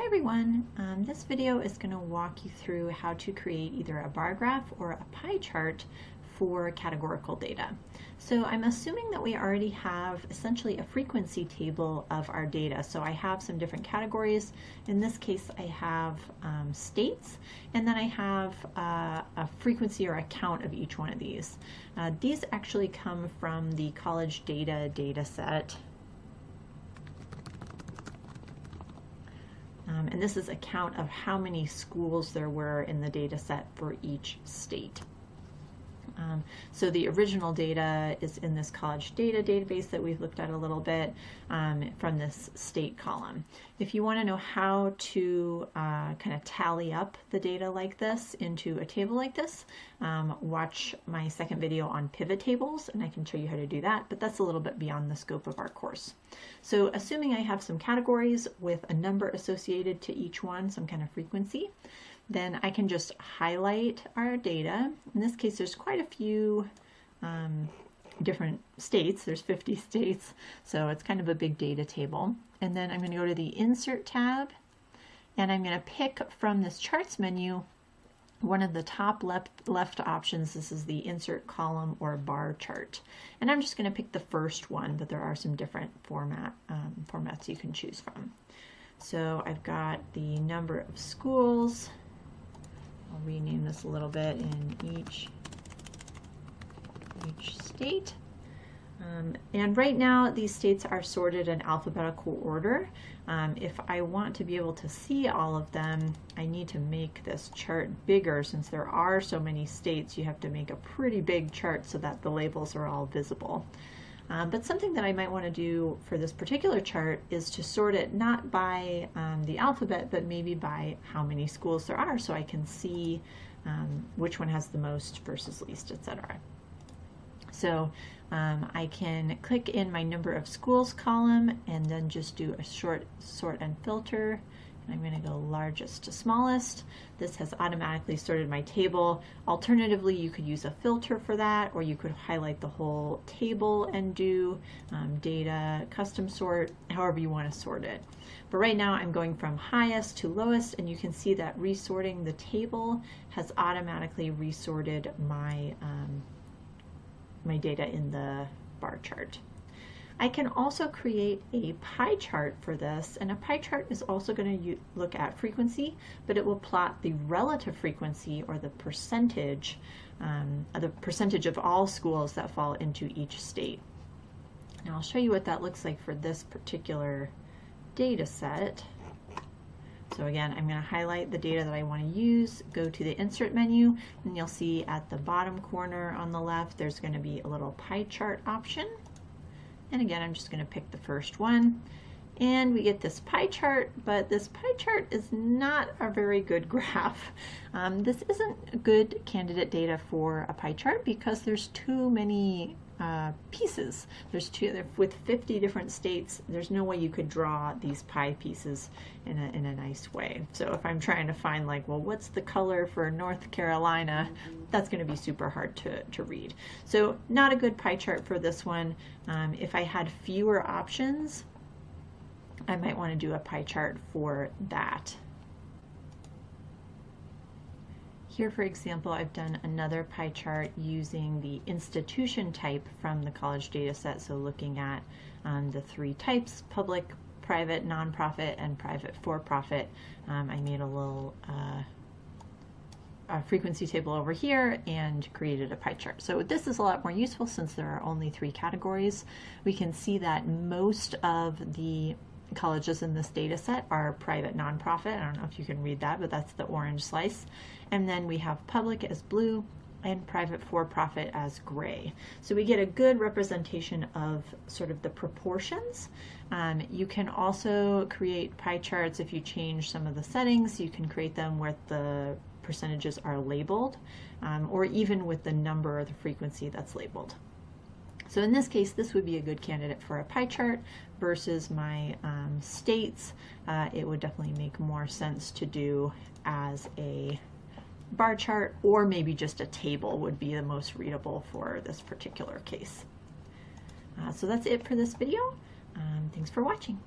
everyone, this video is going to walk you through how to create either a bar graph or a pie chart for categorical data. So I'm assuming that we already have essentially a frequency table of our data. So I have some different categories. In this case I have states, and then I have a frequency or a count of each one of these. These actually come from the college data set. And this is a count of how many schools there were in the data set for each state. So the original data is in this college data database that we've looked at a little bit from this state column. If you want to know how to kind of tally up the data like this into a table like this, watch my second video on pivot tables and I can show you how to do that, but that's a little bit beyond the scope of our course. So assuming I have some categories with a number associated to each one, some kind of frequency, then I can just highlight our data. In this case, there's quite a few different states. There's 50 states, so it's kind of a big data table. And then I'm going to go to the Insert tab, and I'm going to pick from this Charts menu one of the top left options. This is the Insert Column or Bar Chart. And I'm just going to pick the first one, but there are some different formats you can choose from. So I've got the number of schools. I'll rename this a little bit in each state. And right now these states are sorted in alphabetical order. If I want to be able to see all of them, I need to make this chart bigger. Since there are so many states, you have to make a pretty big chart so that the labels are all visible. But something that I might want to do for this particular chart is to sort it not by the alphabet, but maybe by how many schools there are, so I can see which one has the most versus least, etc. So I can click in my number of schools column and then just do a short sort and filter. I'm going to go largest to smallest. This has automatically sorted my table. Alternatively, you could use a filter for that, or you could highlight the whole table and do data custom sort, however you want to sort it. But right now I'm going from highest to lowest, and you can see that resorting the table has automatically resorted my, my data in the bar chart. I can also create a pie chart for this, and a pie chart is also going to look at frequency, but it will plot the relative frequency or the percentage of all schools that fall into each state. Now I'll show you what that looks like for this particular data set. So again, I'm going to highlight the data that I want to use, go to the Insert menu, and you'll see at the bottom corner on the left there's going to be a little pie chart option. And again, I'm just going to pick the first one, and we get this pie chart, but this pie chart is not a very good graph. This isn't a good candidate data for a pie chart because there's too many pieces. With 50 different states, there's no way you could draw these pie pieces in a nice way. So if I'm trying to find, like, well, what's the color for North Carolina, that's going to be super hard to read. So not a good pie chart for this one. If I had fewer options, I might want to do a pie chart for that. Here, for example, I've done another pie chart using the institution type from the college data set. So looking at the three types: public, private, nonprofit, and private for-profit. I made a little frequency table over here and created a pie chart. So this is a lot more useful since there are only 3 categories. We can see that most of the colleges in this data set are private nonprofit. I don't know if you can read that, but that's the orange slice. And then we have public as blue and private for-profit as gray. So we get a good representation of sort of the proportions. You can also create pie charts if you change some of the settings. You can create them where the percentages are labeled, or even with the number or the frequency that's labeled. So in this case, this would be a good candidate for a pie chart versus my states. It would definitely make more sense to do as a bar chart, or maybe just a table would be the most readable for this particular case. So that's it for this video. Thanks for watching.